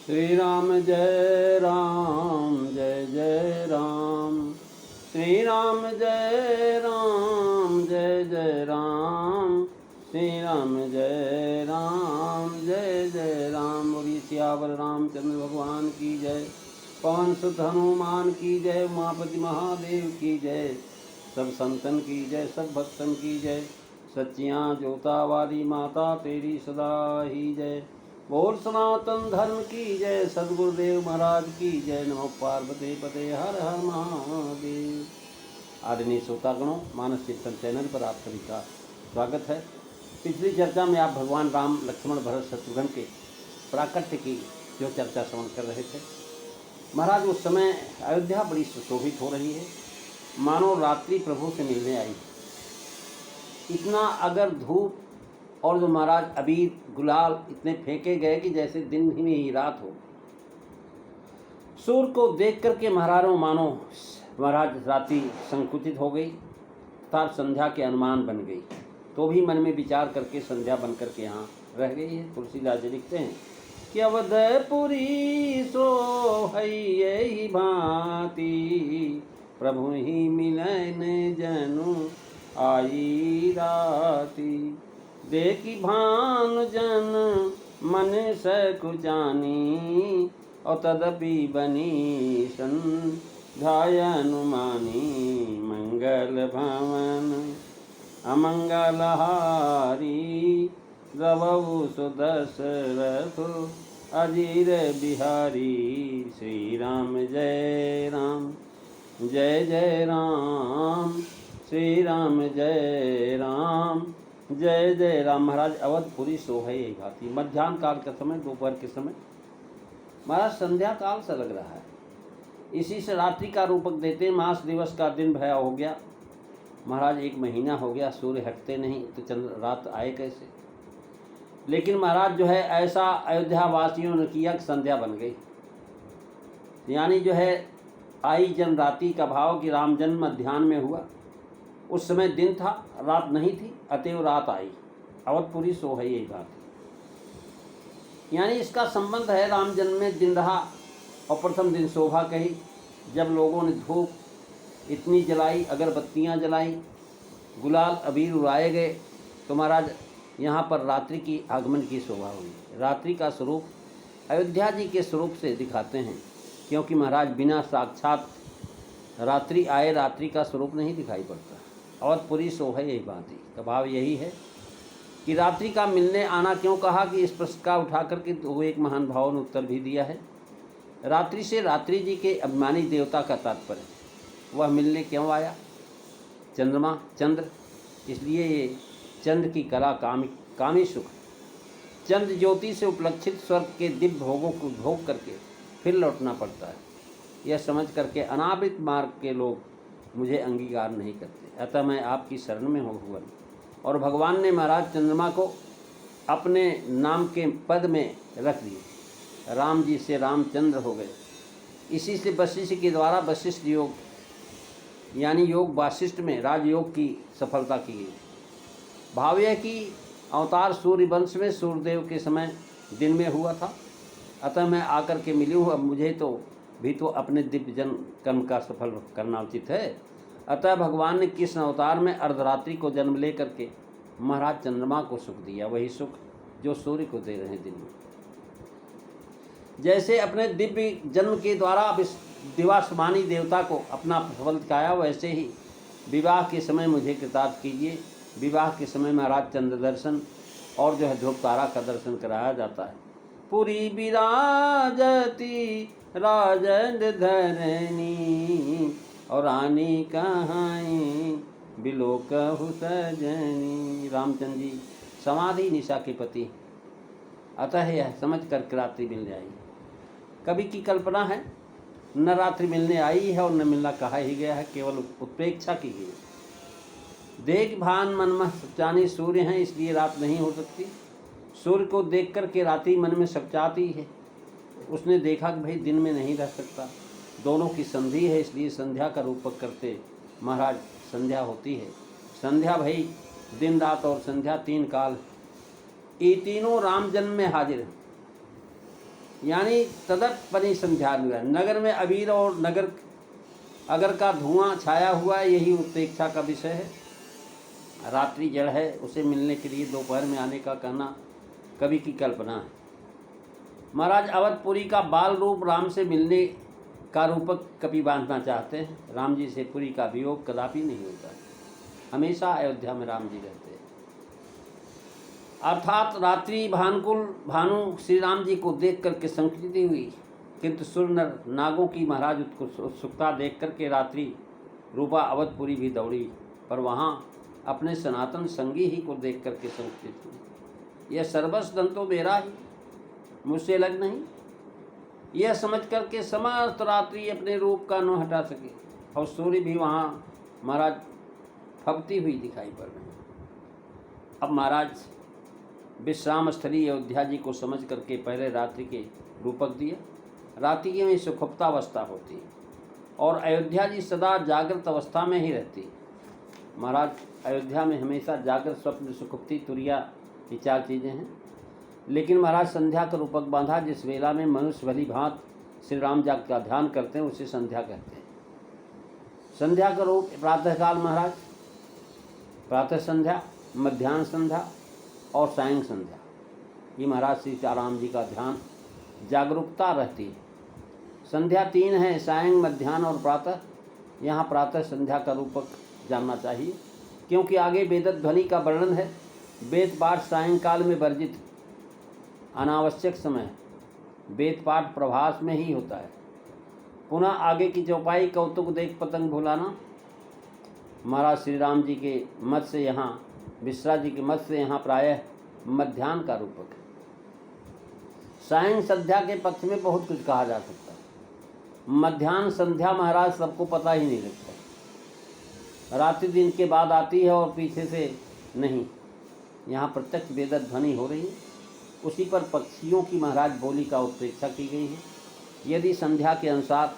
श्री राम जय राम जय जय राम। श्री राम जय राम जय जय राम। श्री राम जय राम जय जय राम। बोलिए सियावर रामचंद्र भगवान की जय। पवन सुत हनुमान की जय। उमापति महादेव की जय। सब संतन की जय, सब भक्तन की जय। सच्चियाँ जोता वाली माता तेरी सदा ही जय। बोल सनातन धर्म की जय। सदगुरुदेव महाराज की जय। नमो पार्वती पते हर हर महादेव। आदरणीय श्रोतागणों, मानस चिंतन चैनल पर आप सभी का स्वागत है। पिछली चर्चा में आप भगवान राम, लक्ष्मण, भरत, शत्रुघ्न के प्राकट्य की जो चर्चा श्रवण कर रहे थे। महाराज उस समय अयोध्या बड़ी सुशोभित हो रही है, मानो रात्रि प्रभु से मिलने आई। इतना अगर धूप और जो महाराज अबीर गुलाल इतने फेंके गए कि जैसे दिन ही नहीं रात हो। सूर्य को देख करके महाराजों मानो महाराज रात्रि संकुचित हो गई तथा संध्या के अनुमान बन गई। तो भी मन में विचार करके संध्या बन करके यहाँ रह गई है। तुलसीदास जी लिखते हैं कि अवधपुरी सोहई भांति प्रभु ही मिलन जनु आई राती। देखी भानु जन मन सकुचानी और तदपि बनी संध्याय अनुमानी। मंगल भवन अमंगलहारी रवौ सुदशरथ अजीर बिहारी। श्री राम जय राम जय जय राम। श्री राम जय राम जय जय राम। महाराज अवधपुरी सोहई भांति। मध्याह्न काल का समय, दोपहर के समय महाराज संध्या काल सा लग रहा है। इसी से रात्रि का रूपक देते। मास दिवस का दिन भया हो गया महाराज, 1 महीना हो गया, सूर्य हटते नहीं तो चंद्र रात आए कैसे। लेकिन महाराज जो है ऐसा अयोध्या वासियों ने किया कि संध्या बन गई। यानी जो है आई जन रात्रि का भाव कि राम जन्म मध्याह्न में हुआ। उस समय दिन था, रात नहीं थी, अतएव रात आई। अवधपुरी सोहई भांति। यानी इसका संबंध है राम जन्म में दिन रहा और प्रथम दिन शोभा कही। जब लोगों ने धूप इतनी जलाई, अगरबत्तियाँ जलाई, गुलाल अबीर उड़ाए गए, तो महाराज यहाँ पर रात्रि की आगमन की शोभा हुई। रात्रि का स्वरूप अयोध्या जी के स्वरूप से दिखाते हैं, क्योंकि महाराज बिना साक्षात रात्रि आए रात्रि का स्वरूप नहीं दिखाई पड़ता। अवधपुरी सोहई भांति का भाव यही है कि रात्रि का मिलने आना क्यों कहा कि इस प्रश्न का उठा करके वो एक महान भाव ने उत्तर भी दिया है। रात्रि से रात्रि जी के अभिमानी देवता का तात्पर्य, वह मिलने क्यों आया। चंद्रमा, चंद्र, इसलिए ये चंद्र की कला कामी सुख, चंद्र ज्योति से उपलक्षित स्वर्ग के दिव्य भोगों को भोग करके फिर लौटना पड़ता है। यह समझ करके अनावृत मार्ग के लोग मुझे अंगीकार नहीं करते। अतः मैं आपकी शरण में हूँ भगवान। और भगवान ने महाराज चंद्रमा को अपने नाम के पद में रख दिए। राम जी से रामचंद्र हो गए। इसी से वशिष्ठ के द्वारा वशिष्ठ योग यानी योग वाशिष्ठ में राजयोग की सफलता की गई। भाव यह कि अवतार सूर्य वंश में सूर्यदेव के समय दिन में हुआ था। अतः मैं आकर के मिली हूँ। अब मुझे तो भी तो अपने दिव्य जन्म कर्म का सफल करना उचित है। अतः भगवान ने कृष्ण अवतार में अर्धरात्रि को जन्म ले करके महाराज चंद्रमा को सुख दिया, वही सुख जो सूर्य को दे रहे हैं दिन में। जैसे अपने दिव्य जन्म के द्वारा दिवास्मानी देवता को अपना सफल दिखाया, वैसे ही विवाह के समय मुझे कृतार्थ कीजिए। विवाह के समय महाराज चंद्र दर्शन और जो है ध्रुव तारा का दर्शन कराया जाता है। पुरी विराजती राजन धरनी और रानी कहाई बिलोकहु सजनी। रामचंद्र जी समाधि निशा के पति, अतः यह समझ कर रात्रि मिलने आई। कवि की कल्पना है, न रात्रि मिलने आई है और न मिलना कहा ही गया है, केवल उत्प्रेक्षा की गई। देख भान मनमह सचानी सूर्य हैं, इसलिए रात नहीं हो सकती। सूर्य को देख कर के रात्रि मन में सचाती है। उसने देखा कि भाई दिन में नहीं रह सकता, दोनों की संधि है, इसलिए संध्या का रूपक करते महाराज संध्या होती है। संध्या भाई दिन रात और संध्या 3 काल, ये तीनों राम जन्म में हाजिर हैं। यानी तदर्पणी संध्या। नगर में अबीर और नगर अगर का धुआं छाया हुआ है, यही उत्प्रेक्षा का विषय है। रात्रि जड़ है, उसे मिलने के लिए दोपहर में आने का कहना कवि की कल्पना है। महाराज अवधपुरी का बाल रूप राम से मिलने का रूपक कवि बांधना चाहते हैं। राम जी से पुरी का वियोग कदापि नहीं होता, हमेशा अयोध्या में राम जी रहते हैं। अर्थात रात्रि भानुकुल भानु श्री राम जी को देख करके संकृति हुई, किंतु सुर नर नागों की महाराज उत्सुकता देख करके रात्रि रूपा अवधपुरी भी दौड़ी, पर वहाँ अपने सनातन संगी ही को देख करके संकृत हुई। यह सर्वस्व धन तो मेरा ही, मुझसे अलग नहीं, यह समझ करके समस्त रात्रि अपने रूप का न हटा सके, और सूर्य भी वहाँ महाराज फबती हुई दिखाई पड़ रही। अब महाराज विश्राम स्थली अयोध्या जी को समझ करके पहले रात्रि के रूपक दिया। रात्रि में सुखुप्ता अवस्था होती है और अयोध्या जी सदा जागृत अवस्था में ही रहती है। महाराज अयोध्या में हमेशा जागृत, स्वप्न, सुखुप्ति, तुरिया, ये 4 चीज़ें हैं। लेकिन महाराज संध्या का रूपक बांधा, जिस वेला में मनुष्य भली भांत श्री राम जी का ध्यान करते हैं उसे संध्या कहते हैं। संध्या का रूप प्रातःकाल महाराज, प्रातः संध्या, मध्याह्न संध्या और सायं संध्या, ये महाराज श्री राम जी का ध्यान जागरूकता रहती है। संध्या 3 है, सायं, मध्याह्न और प्रातः। यहाँ प्रातः संध्या का रूपक जानना चाहिए, क्योंकि आगे वेद ध्वनि का वर्णन है। वेद पाठ सायंकाल में वर्जित, अनावश्यक समय वेद पाठ प्रभास में ही होता है। पुनः आगे की चौपाई, कौतुक देख पतंग भुलाना, महाराज श्री राम जी के मत से यहाँ, विश्रा जी के मत से यहाँ प्रायः मध्याह्न का रूपक है। सायं संध्या के पक्ष में बहुत कुछ कहा जा सकता है। मध्याह्न संध्या महाराज सबको पता ही नहीं लगता, रात्रि दिन के बाद आती है और पीछे से नहीं। यहाँ प्रत्यक्ष वेद ध्वनि हो रही है, उसी पर पक्षियों की महाराज बोली का उत्प्रेक्षा की गई है। यदि संध्या के अनुसार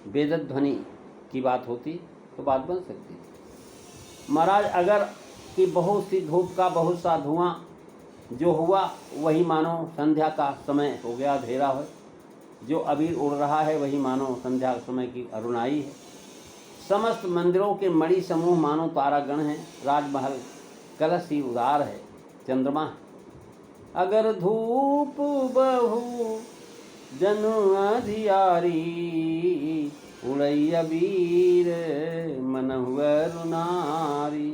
वेद ध्वनि की बात होती तो बात बन सकती थी। महाराज अगर कि बहुत सी धूप का बहुत सा धुआं जो हुआ वही मानो संध्या का समय हो गया, अंधेरा है। जो अबीर उड़ रहा है वही मानो संध्या समय की अरुणाई है। समस्त मंदिरों के मणि समूह मानो तारागण हैं। राजमहल कलश ही उदार है, चंद्रमा है। अगर धूप बहु जनु अधियारी, उड़ई अबीर मन रुनारी।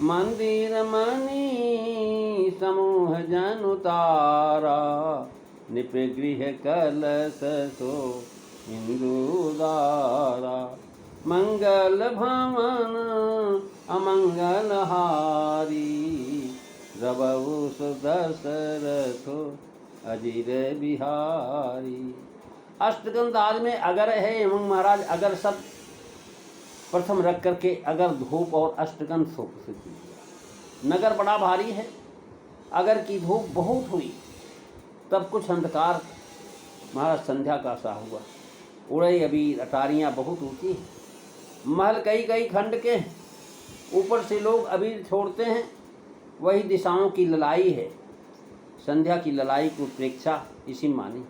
मंदिर मणि समूह जनु तारा, निपे गृह कलश सो इंदुदारा। मंगल भवन अमंगल हारी, रबउ सुदशरथो अजीर बिहारी। अष्टगंध आदि में अगर है एवं महाराज अगर सब प्रथम रख करके अगर धूप और अष्टगंध सो प्रसिद्ध किया। नगर बड़ा भारी है, अगर की धूप बहुत हुई तब कुछ अंधकार महाराज संध्या का सा हुआ। उड़ई अबीर, अटारियाँ बहुत ऊँची हैं। महल कई कई खंड के, ऊपर से लोग अबीर छोड़ते हैं, वही दिशाओं की ललाई है। संध्या की ललाई की उत्प्रेक्षा इसी मानी।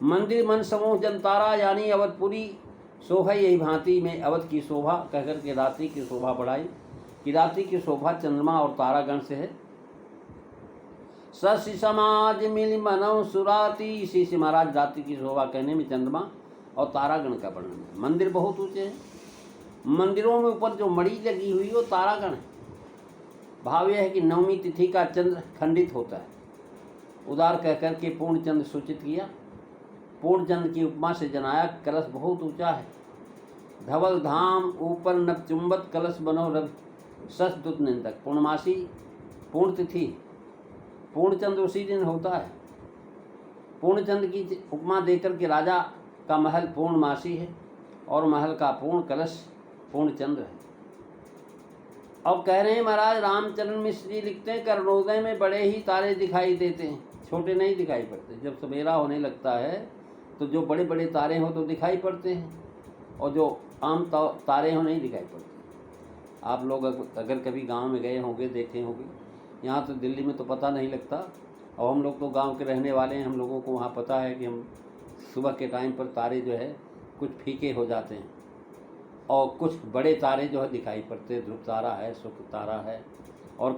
मंदिर मन समूह जनतारा, यानी अवधपुरी शोभा यही भांति में अवध की शोभा कहकर के रात्रि की शोभा बढ़ाई कि रात्रि की शोभा चंद्रमा और तारागण से है। सस्य समाज मिल मनौ सुराती, इसी से महाराज रात्रि की शोभा कहने में चंद्रमा और तारागण का वर्णन है। मंदिर बहुत ऊंचे हैं, मंदिरों में ऊपर जो मणि लगी हुई वो तारागण है। भाव यह है कि नवमी तिथि का चंद्र खंडित होता है। उदार कहकर के पूर्ण चंद्र सूचित किया। पूर्ण चंद्र की उपमा से जनाया कलश बहुत ऊंचा है। धवल धाम ऊपर नभ चुंबत, कलश बनो रवि सस दुत निंदक। पूर्णमासी पूर्ण तिथि, पूर्ण चंद्र उसी दिन होता है। पूर्ण चंद्र की उपमा देकर के राजा का महल पूर्णमासी है और महल का पूर्ण कलश पूर्ण चंद्र है। अब कह रहे हैं महाराज रामचरण मिश्र जी लिखते हैं, कर्णोदय में बड़े ही तारे दिखाई देते हैं, छोटे नहीं दिखाई पड़ते। जब सवेरा होने लगता है तो जो बड़े बड़े तारे हों तो दिखाई पड़ते हैं, और जो आम तारे हों नहीं दिखाई पड़ते। आप लोग अगर कभी गांव में गए होंगे, देखे होंगे, यहाँ तो दिल्ली में तो पता नहीं लगता, और हम लोग तो गांव के रहने वाले हैं, हम लोगों को वहाँ पता है कि हम सुबह के टाइम पर तारे जो है कुछ फीके हो जाते हैं और कुछ बड़े तारे जो है दिखाई पड़ते हैं। ध्रुव तारा है, शुक्र तारा है,